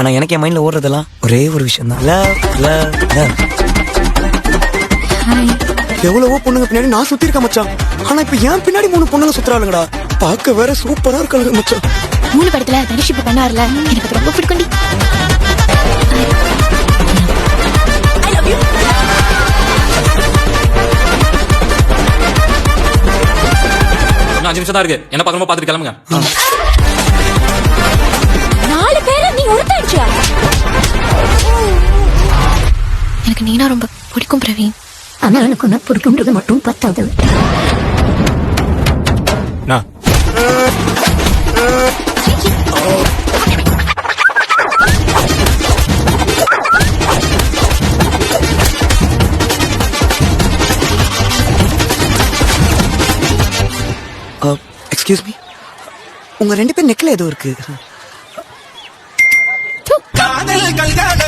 ஆனா எனக்கு என் மைண்ட்ல ஓடுறதெல்லாம் ஒரே ஒரு விஷயம் தான், லவ் லவ் லவ். எவ்வளவோ பொண்ணுங்க பின்னாடி நான் சுத்தி இருக்கேன் மச்சான். ஆனா இப்ப என் பின்னாடி 3 பொண்ணுங்க சுத்துறாளுங்கடா. பார்க்க வேற சூப்பரா இருக்காளுங்க மச்சான். 3 படத்துல தனுஷ் இப்ப பண்ணாருல, எனக்கு அது ரொம்ப பிடிக்கும்டி. இன்னும் 5 நிமிஷம் தான் இருக்கு. என்ன பக்கமா பாத்துட்டு கிளம்புங்க. 4 பேரை நீ ஒருத்தாயிடுச்சியா? எனக்கு நீனா ரொம்ப பிடிக்கும் பிரவீன். ஆனா எனக்கு உன்னை பிடிக்கும்ன்றது மட்டும் பத்தாது. எக்ஸ்கியூஸ் மீ, உங்க 2 பேர் நெக்ல ஏதோ இருக்கு. காதல் கல்யாண